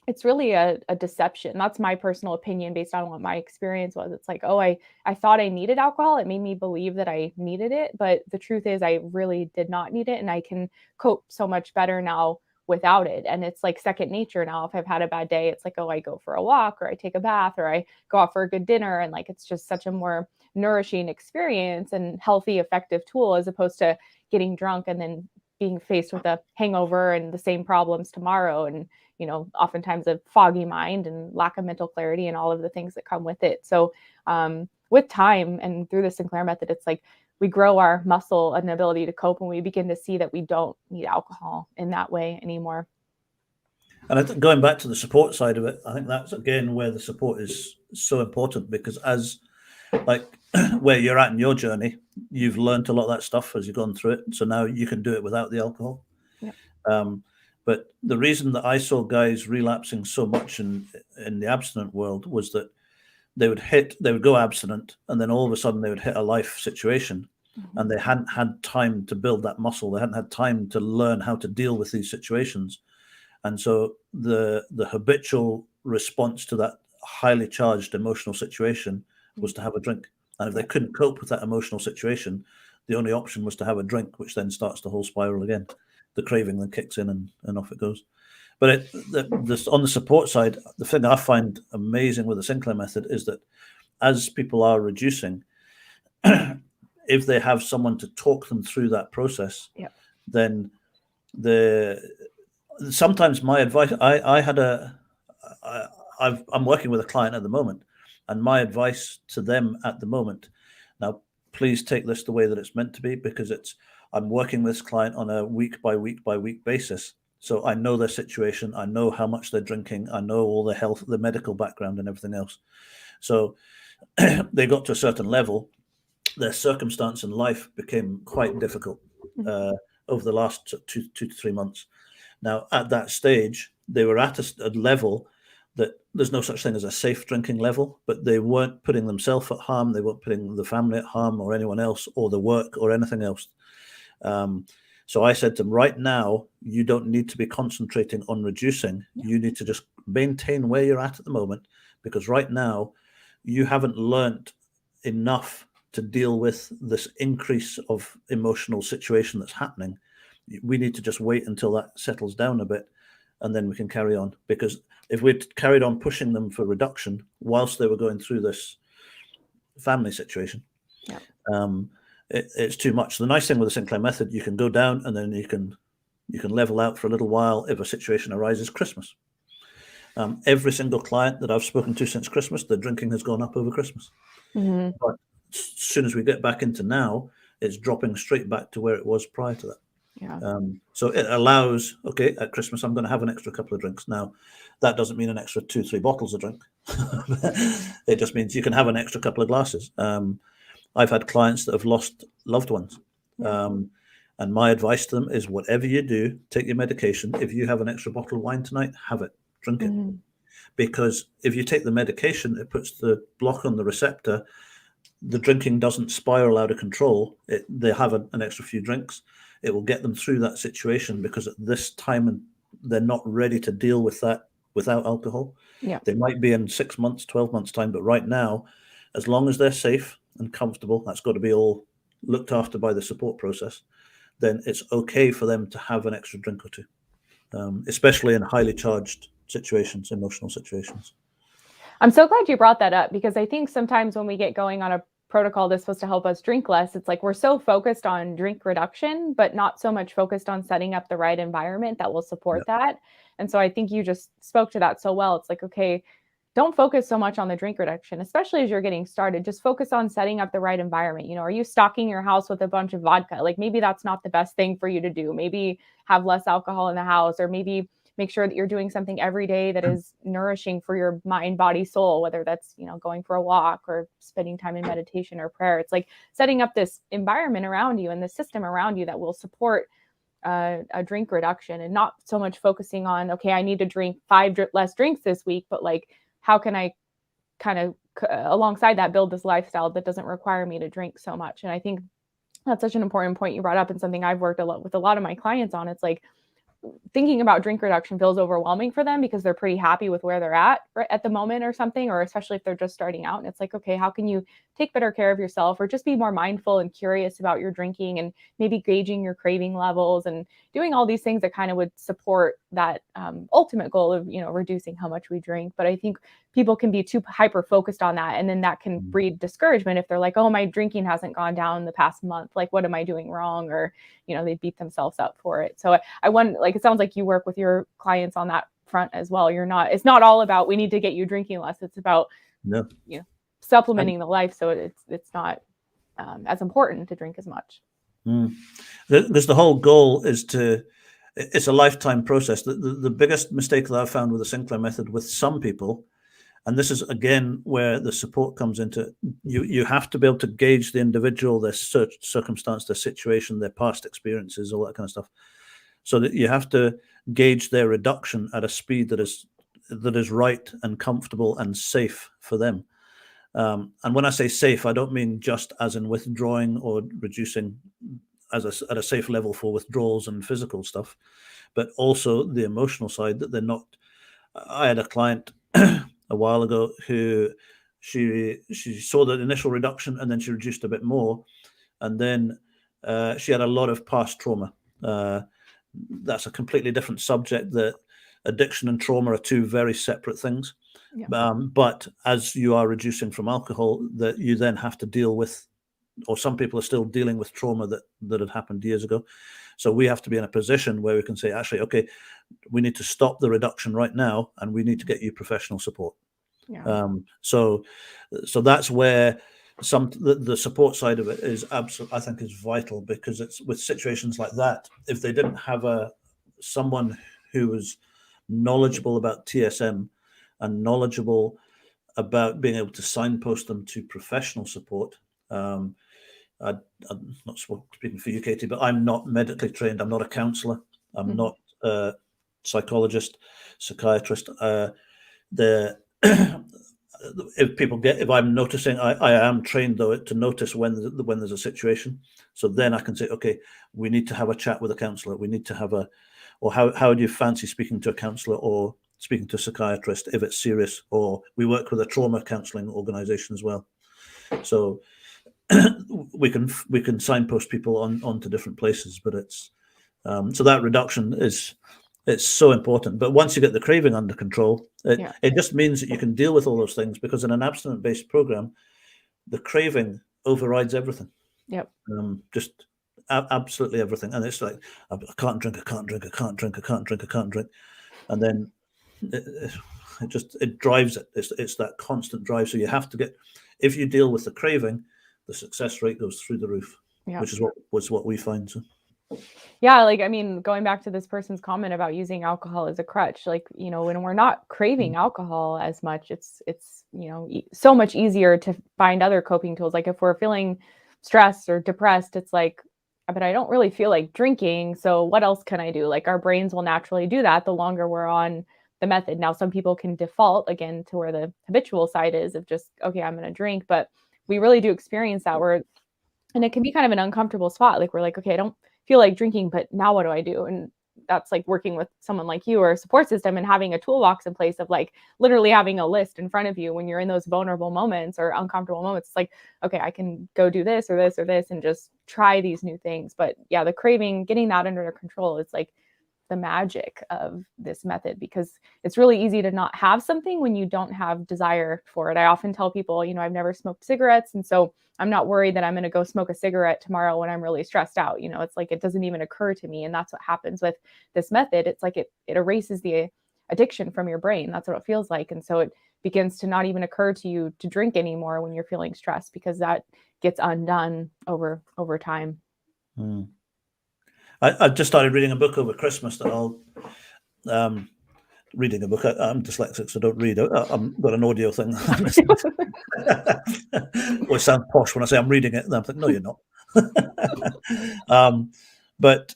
[SPEAKER 2] it's really a deception. That's my personal opinion based on what my experience was. It's like, I thought I needed alcohol. It made me believe that I needed it. But the truth is I really did not need it. And I can cope so much better now without it. And it's like second nature now. If I've had a bad day, it's like, I go for a walk or I take a bath or I go out for a good dinner. And like, it's just such a more nourishing experience and healthy, effective tool as opposed to getting drunk and then being faced with a hangover and the same problems tomorrow. And oftentimes a foggy mind and lack of mental clarity and all of the things that come with it. So with time and through the Sinclair Method, it's like we grow our muscle and ability to cope and we begin to see that we don't need alcohol in that way anymore.
[SPEAKER 1] And I think going back to the support side of it, I think that's again where the support is so important, because as like where you're at in your journey, you've learned a lot of that stuff as you've gone through it. So now you can do it without the alcohol.
[SPEAKER 2] Yep.
[SPEAKER 1] But the reason that I saw guys relapsing so much in the abstinent world was that they would go abstinent, and then all of a sudden they would hit a life situation, and they hadn't had time to build that muscle. They hadn't had time to learn how to deal with these situations. And so the habitual response to that highly charged emotional situation was to have a drink. And if they couldn't cope with that emotional situation, the only option was to have a drink, which then starts the whole spiral again. The craving then kicks in, and off it goes. But on the support side, the thing I find amazing with the Sinclair method is that as people are reducing, if they have someone to talk them through that process, then sometimes my advice, I'm working with a client at the moment, and my advice to them at the moment, now please take this the way that it's meant to be, because I'm working with this client on a week by week by week basis. So I know their situation, I know how much they're drinking, I know all the health, the medical background and everything else. So they got to a certain level, their circumstance in life became quite difficult over the last 2 to 3 months. Now, at that stage, they were at a level that there's no such thing as a safe drinking level, but they weren't putting themselves at harm, they weren't putting the family at harm or anyone else or the work or anything else. So I said to them, right now, you don't need to be concentrating on reducing. You need to just maintain where you're at the moment, because right now you haven't learned enough to deal with this increase of emotional situation that's happening. We need to just wait until that settles down a bit, and then we can carry on. Because if we'd carried on pushing them for reduction whilst they were going through this family situation, it's too much. The nice thing with the Sinclair method, you can go down and then you can level out for a little while if a situation arises. Christmas. Every single client that I've spoken to since Christmas, the drinking has gone up over Christmas. But as soon as we get back into now, it's dropping straight back to where it was prior to that. So it allows, okay, at Christmas, I'm going to have an extra couple of drinks. Now, that doesn't mean an extra 2-3 bottles of drink. It just means you can have an extra couple of glasses. I've had clients that have lost loved ones. And my advice to them is, whatever you do, take your medication. If you have an extra bottle of wine tonight, have it, drink it. Because if you take the medication, it puts the block on the receptor. The drinking doesn't spiral out of control. They have an extra few drinks. It will get them through that situation, because at this time they're not ready to deal with that without alcohol. They might be in 6 months, 12 months time, but right now, as long as they're safe and comfortable, that's got to be all looked after by the support process, then it's okay for them to have an extra drink or two, especially in highly charged situations, emotional situations.
[SPEAKER 2] I'm so glad you brought that up, because I think sometimes when we get going on a protocol that's supposed to help us drink less, it's like we're so focused on drink reduction, but not so much focused on setting up the right environment that will support that. And so I think you just spoke to that so well. It's like, okay, don't focus so much on the drink reduction, especially as you're getting started. Just focus on setting up the right environment. You know, are you stocking your house with a bunch of vodka? Like, maybe that's not the best thing for you to do. Maybe have less alcohol in the house, or maybe make sure that you're doing something every day that is nourishing for your mind, body, soul, whether that's, you know, going for a walk or spending time in meditation or prayer. It's like setting up this environment around you and the system around you that will support a drink reduction, and not so much focusing on, okay, I need to drink 5 less drinks this week, but like, how can I kind of alongside that build this lifestyle that doesn't require me to drink so much? And I think that's such an important point you brought up, and something I've worked with a lot of my clients on. It's like, thinking about drink reduction feels overwhelming for them because they're pretty happy with where they're at right at the moment or something, or especially if they're just starting out. And it's like, okay, how can you take better care of yourself, or just be more mindful and curious about your drinking, and maybe gauging your craving levels and doing all these things that kind of would support that ultimate goal of, you know, reducing how much we drink. But I think people can be too hyper focused on that, and then that can breed discouragement if they're like, oh, my drinking hasn't gone down the past month, like, what am I doing wrong? Or, you know, they beat themselves up for it. So I want, like, it sounds like you work with your clients on that front as well. It's not all about, we need to get you drinking less. It's about, you know, supplementing the life, so it's not as important to drink as much.
[SPEAKER 1] Because the whole goal is it's a lifetime process. The biggest mistake that I've found with the Sinclair method with some people And this is, again, where the support comes into. You have to be able to gauge the individual, their circumstance, their situation, their past experiences, all that kind of stuff, so that you have to gauge their reduction at a speed that is right and comfortable and safe for them. And when I say safe, I don't mean just as in withdrawing or reducing at a safe level for withdrawals and physical stuff, but also the emotional side, that they're not. I had a client a while ago who she saw the initial reduction, and then she reduced a bit more, and then she had a lot of past trauma. That's a completely different subject. That addiction and trauma are two very separate things.
[SPEAKER 2] Yeah.
[SPEAKER 1] But as you are reducing from alcohol, that you then have to deal with, or some people are still dealing with, trauma that had happened years ago. So we have to be in a position where we can say, actually, okay, we need to stop the reduction right now, and we need to get you professional support.
[SPEAKER 2] Yeah.
[SPEAKER 1] So that's where the support side of it is absolutely, I think, is vital, because it's with situations like that, if they didn't have someone who was knowledgeable about TSM and knowledgeable about being able to signpost them to professional support. I'm not speaking for you, Katie, but I'm not medically trained. I'm not a counsellor. I'm not a psychologist, psychiatrist. If I'm noticing, I am trained though to notice when there's a situation. So then I can say, okay, we need to have a chat with a counsellor. We need to have or how do you fancy speaking to a counsellor or speaking to a psychiatrist if it's serious? Or we work with a trauma counselling organisation as well. So we can signpost people onto different places, but it's so that reduction it's so important. But once you get the craving under control, it just means that you can deal with all those things, because in an abstinent-based program, the craving overrides everything.
[SPEAKER 2] Yep.
[SPEAKER 1] Just absolutely everything. And it's like, I can't drink, and then it drives it. It's that constant drive. So you have to get, if you deal with the craving, the success rate goes through the roof, which is what we find. So.
[SPEAKER 2] Yeah, like, I mean, going back to this person's comment about using alcohol as a crutch, like, when we're not craving alcohol as much, it's so much easier to find other coping tools. Like if we're feeling stressed or depressed, it's like, but I don't really feel like drinking, so what else can I do? Like our brains will naturally do that the longer we're on the method. Now, some people can default again to where the habitual side is of just, okay, I'm going to drink, but we really do experience that and it can be kind of an uncomfortable spot. Like we're like, okay, I don't feel like drinking, but now what do I do? And that's like working with someone like you or a support system and having a toolbox in place of like literally having a list in front of you when you're in those vulnerable moments or uncomfortable moments. It's like, okay, I can go do this or this or this and just try these new things. But yeah, the craving, getting that under control is like the magic of this method, because it's really easy to not have something when you don't have desire for it. I often tell people, I've never smoked cigarettes, and so I'm not worried that I'm going to go smoke a cigarette tomorrow when I'm really stressed out. It's like, it doesn't even occur to me. And that's what happens with this method. It's like it erases the addiction from your brain. That's what it feels like. And so it begins to not even occur to you to drink anymore when you're feeling stressed, because that gets undone over time.
[SPEAKER 1] I've just started reading a book over Christmas that I'll reading a book. I'm dyslexic, so don't read. I've got an audio thing. Well, it sounds posh when I say I'm reading it, and I'm thinking, no, you're not. But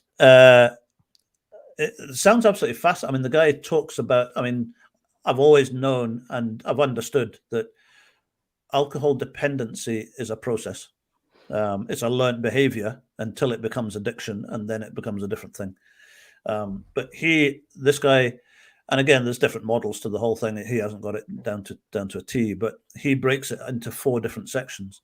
[SPEAKER 1] it sounds absolutely fascinating. I mean, the guy talks about, I've always known and I've understood that alcohol dependency is a process. It's a learned behavior until it becomes addiction, and then it becomes a different thing. But this guy, and again, there's different models to the whole thing. He hasn't got it down to a T, but he breaks it into 4 different sections,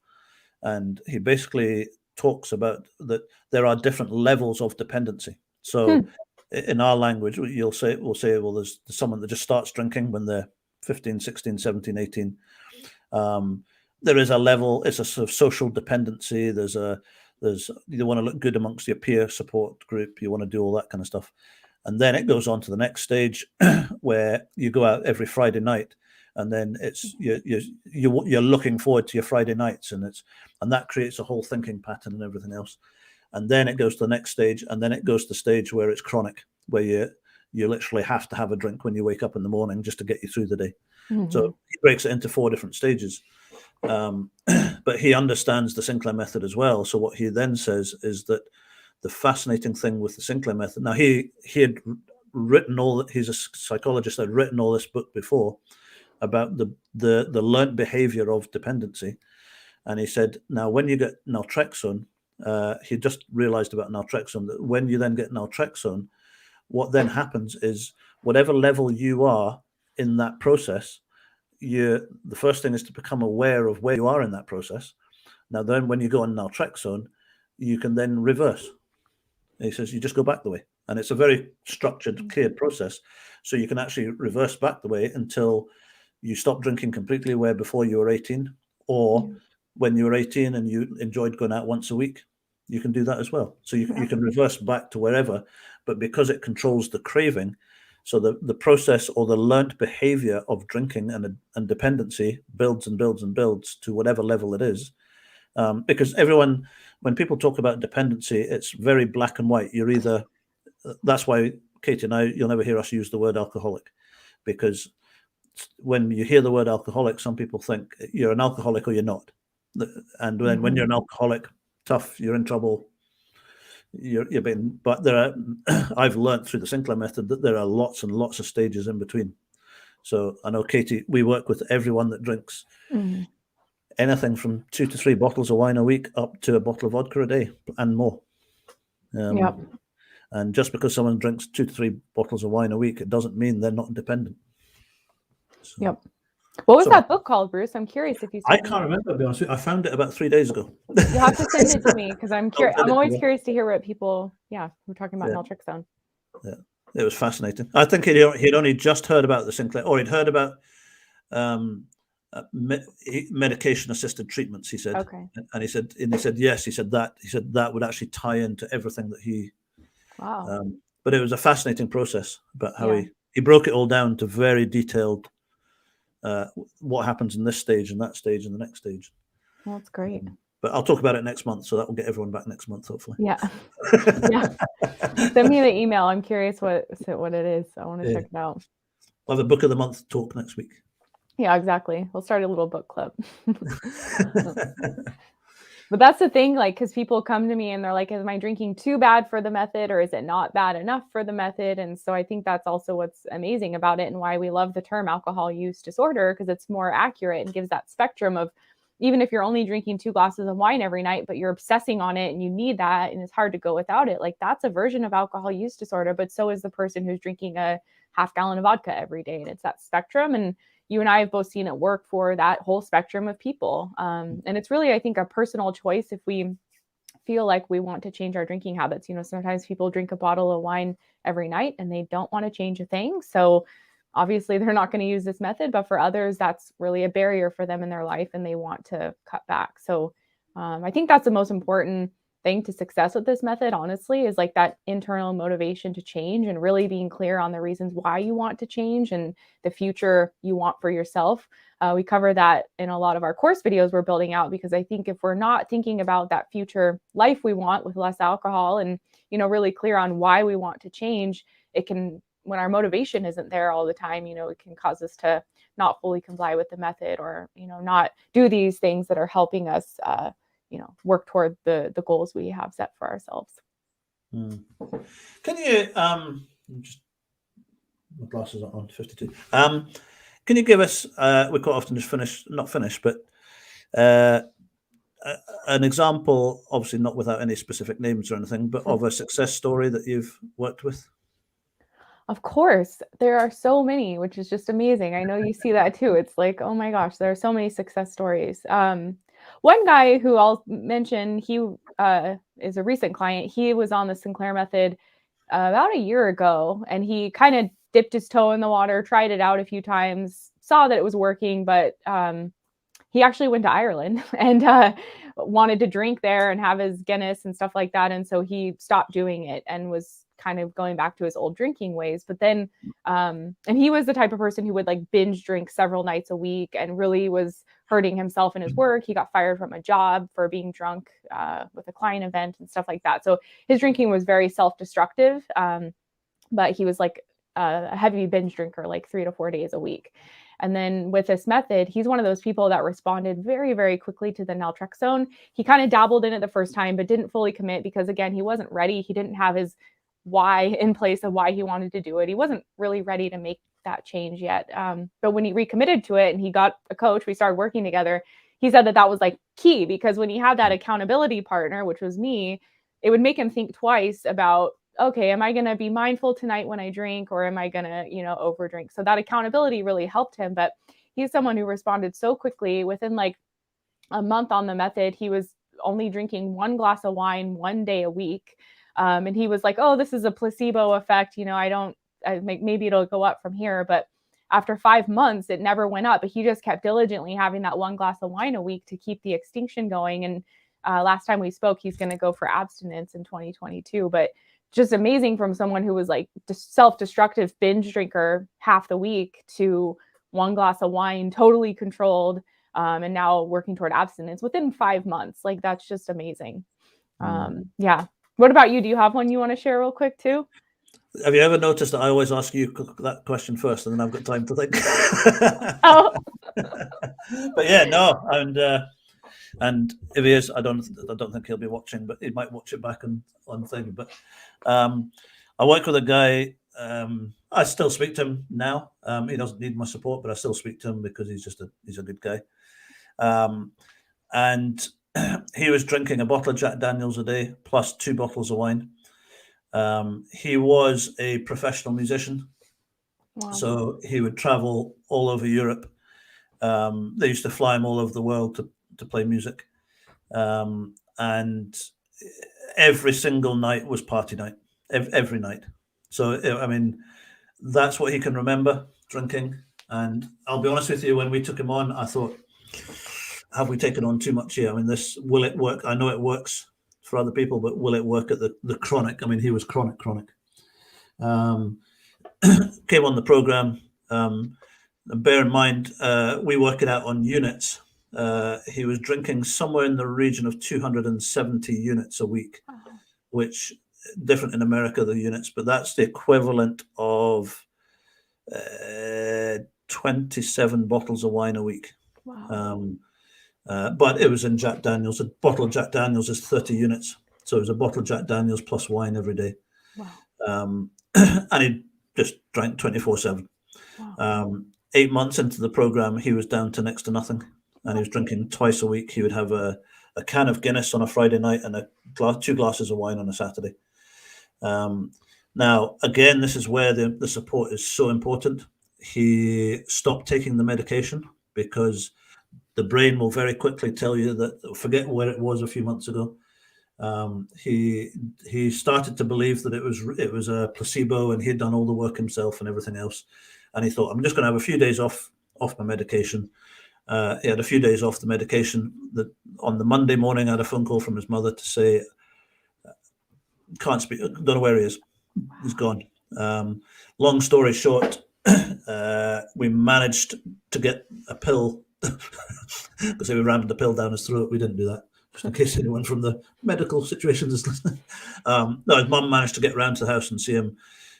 [SPEAKER 1] and he basically talks about that there are different levels of dependency. So in our language, we'll say, well, there's someone that just starts drinking when they're 15, 16, 17, 18. There is a level, it's a sort of social dependency. There's you want to look good amongst your peer support group. You want to do all that kind of stuff. And then it goes on to the next stage where you go out every Friday night, and then it's you're looking forward to your Friday nights, and that creates a whole thinking pattern and everything else. And then it goes to the next stage, and then it goes to the stage where it's chronic, where you literally have to have a drink when you wake up in the morning just to get you through the day.
[SPEAKER 2] Mhm.
[SPEAKER 1] So he breaks it into 4 different stages. But he understands the Sinclair method as well. So what he then says is that the fascinating thing with the Sinclair method, now he had written he's a psychologist that had written all this book before about the learned behavior of dependency. And he said, now when you get naltrexone, he just realized about naltrexone, that when you then get naltrexone, what then happens is whatever level you are in that process, the first thing is to become aware of where you are in that process. Now, then when you go on naltrexone, you can then reverse. And he says, you just go back the way. And it's a very structured, cleared process. So you can actually reverse back the way until you stop drinking completely, where before you were 18, or when you were 18 and you enjoyed going out once a week, you can do that as well. So you can reverse back to wherever, but because it controls the craving, so the process or the learnt behavior of drinking and dependency builds and builds and builds to whatever level it is. Because when people talk about dependency, it's very black and white. You're either, that's why Katie and I, you'll never hear us use the word alcoholic, because when you hear the word alcoholic, some people think you're an alcoholic or you're not. And then when you're an alcoholic, tough, you're in trouble. But there are, I've learned through the Sinclair method that there are lots and lots of stages in between. So I know, Katie, we work with everyone that drinks anything from 2 to 3 bottles of wine a week up to a bottle of vodka a day and more. And just because someone drinks 2 to 3 bottles of wine a week, it doesn't mean they're not independent. So,
[SPEAKER 2] what was that book called, Bruce? I'm curious if you.
[SPEAKER 1] I can't remember, to be honest with you. I found it about 3 days ago.
[SPEAKER 2] You'll have to send it to me, because I'm curious. I'm always curious to hear what people, we're talking about naltrexone.
[SPEAKER 1] Yeah, it was fascinating. I think he'd only just heard about the Sinclair, or he'd heard about medication-assisted treatments. He said, and he said yes. He said that would actually tie into everything that he.
[SPEAKER 2] Wow.
[SPEAKER 1] But it was a fascinating process about how he broke it all down to very detailed. What happens in this stage and that stage and the next stage.
[SPEAKER 2] Well, that's great.
[SPEAKER 1] But I'll talk about it next month, so that will get everyone back next month, hopefully.
[SPEAKER 2] Yeah. Send me the email. I'm curious what it is. I want to check it out.
[SPEAKER 1] We'll have a book of the month talk next week.
[SPEAKER 2] Yeah, exactly. We'll start a little book club. But that's the thing, like, because people come to me and they're like, is my drinking too bad for the method, or is it not bad enough for the method? And so I think that's also what's amazing about it and why we love the term alcohol use disorder, because it's more accurate and gives that spectrum of, even if you're only drinking 2 glasses of wine every night, but you're obsessing on it and you need that and it's hard to go without it, like, that's a version of alcohol use disorder. But so is the person who's drinking a half gallon of vodka every day. And it's that spectrum. And you and I have both seen it work for that whole spectrum of people. And it's really, I think, a personal choice if we feel like we want to change our drinking habits. Sometimes people drink a bottle of wine every night and they don't want to change a thing. So obviously they're not going to use this method, but for others, that's really a barrier for them in their life and they want to cut back. So I think that's the most important thing to success with this method, honestly, is like that internal motivation to change and really being clear on the reasons why you want to change and the future you want for yourself. We cover that in a lot of our course videos we're building out, because I think if we're not thinking about that future life we want with less alcohol and, really clear on why we want to change, it can, when our motivation isn't there all the time, it can cause us to not fully comply with the method or, not do these things that are helping us, work toward the goals we have set for ourselves.
[SPEAKER 1] Can you, just, my glasses are on 52. Can you give us, we quite often just not finish, but an example, obviously not without any specific names or anything, but of a success story that you've worked with?
[SPEAKER 2] Of course, there are so many, which is just amazing. I know you see that too. It's like, oh my gosh, there are so many success stories. One guy who I'll mention, he is a recent client. He was on the Sinclair Method about a year ago, and he kind of dipped his toe in the water, tried it out a few times, saw that it was working, but he actually went to Ireland and wanted to drink there and have his Guinness and stuff like that. And so he stopped doing it and was kind of going back to his old drinking ways. But then, and he was the type of person who would like binge drink several nights a week and really was hurting himself in his work. He got fired from a job for being drunk with a client event and stuff like that. So his drinking was very self-destructive. But he was like a heavy binge drinker, like 3 to 4 days a week. And then with this method, he's one of those people that responded very, very quickly to the naltrexone. He kind of dabbled in it the first time, but didn't fully commit because, again, he wasn't ready. He didn't have his why in place of why he wanted to do it. He wasn't really ready to make that change yet. But when he recommitted to it and he got a coach, we started working together. He said that was like key, because when he had that accountability partner, which was me, it would make him think twice about, okay, am I going to be mindful tonight when I drink, or am I going to, over drink? So that accountability really helped him. But he's someone who responded so quickly. Within like a month on the method, he was only drinking 1 glass of wine 1 day a week. And he was like, oh, this is a placebo effect. Maybe it'll go up from here. But after 5 months, it never went up. But he just kept diligently having that 1 glass of wine a week to keep the extinction going. And last time we spoke, he's going to go for abstinence in 2022. But just amazing, from someone who was like self-destructive binge drinker half the week to 1 glass of wine, totally controlled, and now working toward abstinence within 5 months. Like, that's just amazing. Yeah. What about you? Do you have one you want to share real quick too?
[SPEAKER 1] Have you ever noticed that I always ask you that question first, and then I've got time to think?
[SPEAKER 2] Oh.
[SPEAKER 1] But yeah, no, and if he is, I don't think he'll be watching, but he might watch it back on thing. But I work with a guy. I still speak to him now. He doesn't need my support, but I still speak to him because he's a good guy. And he was drinking a bottle of Jack Daniels a day plus 2 bottles of wine. He was a professional musician. Wow. So he would travel all over Europe. They used to fly him all over the world to play music. And every single night was party night, every night. So, I mean, that's what he can remember, drinking. And I'll be honest with you, when we took him on, I thought, have we taken on too much here? I mean, will it work? I know it works for other people, but will it work at the chronic? I mean, he was chronic. Came on the program. Bear in mind, we work it out on units. He was drinking somewhere in the region of 270 units a week, which different in America, the units, but that's the equivalent of 27 bottles of wine a week. Wow. But it was in Jack Daniels. A bottle of Jack Daniels is 30 units. So it was a bottle of Jack Daniels plus wine every day. Wow. And he just drank 24/7. Wow. 8 months into the program, he was down to next to nothing. And he was drinking twice a week. He would have a can of Guinness on a Friday night and 2 glasses of wine on a Saturday. Now, again, this is where the support is so important. He stopped taking the medication because the brain will very quickly tell you that, forget where it was a few months ago. He started to believe that it was a placebo, and he had done all the work himself and everything else. And he thought, I'm just going to have a few days off my medication. He had a few days off the medication. That on the Monday morning, I had a phone call from his mother to say, can't speak, don't know where he is. He's gone. Long story short, we managed to get a pill because we rammed the pill down his throat. We didn't do that, just in case anyone from the medical situations is listening. No, his mum managed to get round to the house and see him,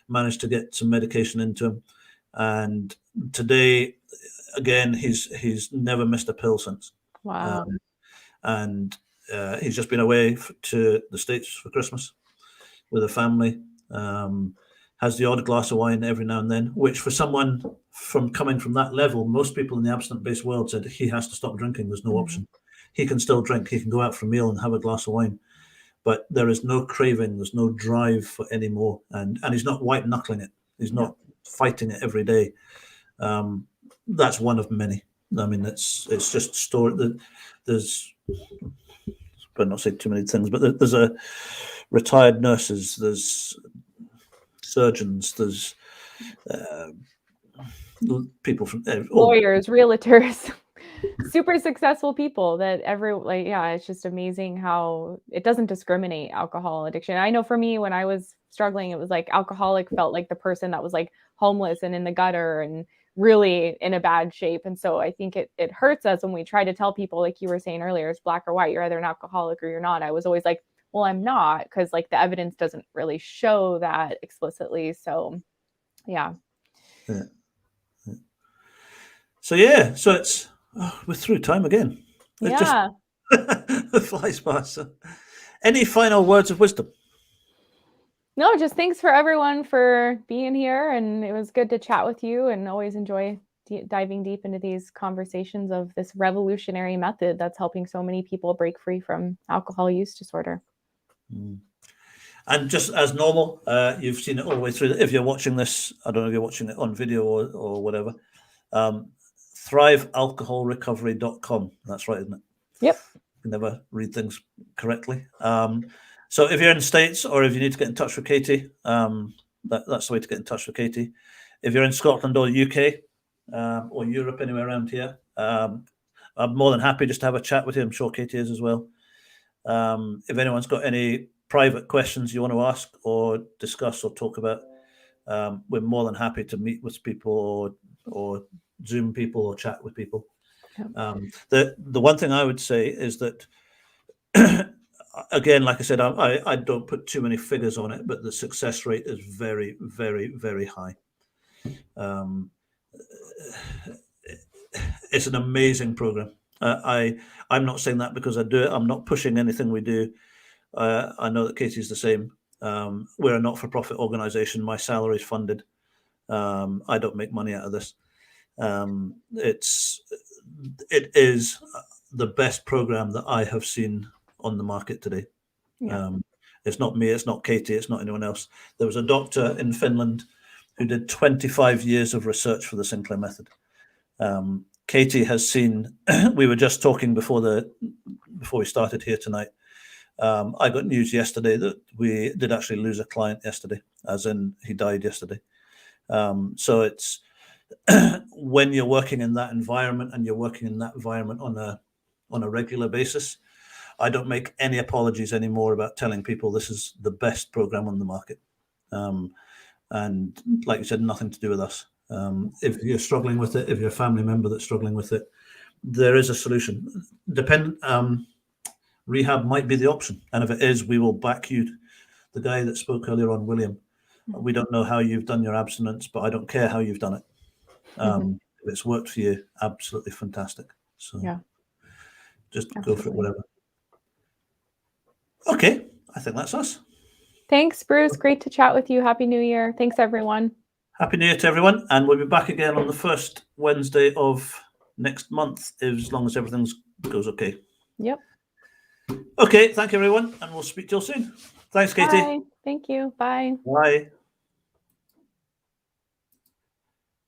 [SPEAKER 1] managed to get some medication into him. And today, again, he's never missed a pill since.
[SPEAKER 2] Wow.
[SPEAKER 1] And he's just been away to the States for Christmas with a family. Has the odd glass of wine every now and then, which for someone coming from that level, most people in the abstinent-based world said he has to stop drinking. There's no option. He can still drink. He can go out for a meal and have a glass of wine, but there is no craving. There's no drive for any more. And he's not white knuckling it. He's not fighting it every day. That's one of many. I mean, it's just story. There's, but not say too many things, but there's a retired nurses, there's surgeons, there's people from
[SPEAKER 2] lawyers, realtors, super successful people that it's just amazing how it doesn't discriminate, alcohol addiction. I know for me, when I was struggling, it was like alcoholic felt like the person that was like homeless and in the gutter and really in a bad shape. And so I think it hurts us when we try to tell people, like you were saying earlier, it's black or white. You're either an alcoholic or you're not. I was always like, well, I'm not, because like the evidence doesn't really show that explicitly. So Yeah.
[SPEAKER 1] So yeah, so it's we're through time again. It just
[SPEAKER 2] Yeah.
[SPEAKER 1] flies past. So, any final words of wisdom?
[SPEAKER 2] No, just thanks for everyone for being here. And it was good to chat with you, and always enjoy diving deep into these conversations of this revolutionary method that's helping so many people break free from alcohol use disorder.
[SPEAKER 1] And just as normal, you've seen it all the way through. If you're watching this, I don't know if you're watching it on video or whatever, thrivealcoholrecovery.com. That's right, isn't it?
[SPEAKER 2] Yep.
[SPEAKER 1] You never read things correctly. So if you're in the States, or if you need to get in touch with Katie, that's the way to get in touch with Katie. If you're in Scotland or the UK or Europe, anywhere around here, I'm more than happy just to have a chat with you. I'm sure Katie is as well. If anyone's got any private questions you want to ask or discuss or talk about, we're more than happy to meet with people or Zoom people or chat with people. The one thing I would say is that, again, like I said, I don't put too many figures on it, but the success rate is very, very, very high. It's an amazing program. I'm not saying that because I do it. I'm not pushing anything we do. I know that Katie's the same. We're a not-for-profit organization. My salary is funded. I don't make money out of this. It is the best program that I have seen on the market today.
[SPEAKER 2] Yeah.
[SPEAKER 1] It's not me, it's not Katie, it's not anyone else. There was a doctor in Finland who did 25 years of research for the Sinclair Method. Katie has seen, we were just talking before we started here tonight. I got news yesterday that we did actually lose a client yesterday, as in he died yesterday. So it's when you're working in that environment and you're working in that environment on a regular basis, I don't make any apologies anymore about telling people this is the best program on the market. And like you said, nothing to do with us. If you're struggling with it, if you're a family member that's struggling with it, there is a solution. Rehab might be the option. And if it is, we will back you. The guy that spoke earlier on, William, we don't know how you've done your abstinence, but I don't care how you've done it. If it's worked for you, absolutely fantastic. So
[SPEAKER 2] Yeah,
[SPEAKER 1] just
[SPEAKER 2] absolutely.
[SPEAKER 1] go for it, whatever. Okay, I think that's us.
[SPEAKER 2] Thanks, Bruce. Great to chat with you. Happy New Year. Thanks, everyone.
[SPEAKER 1] Happy New Year to everyone. And we'll be back again on the first Wednesday of next month, as long as everything goes okay.
[SPEAKER 2] Yep.
[SPEAKER 1] Okay, thank you, everyone. And we'll speak to you soon. Thanks, Katie.
[SPEAKER 2] Bye. Thank you. Bye.
[SPEAKER 1] Bye.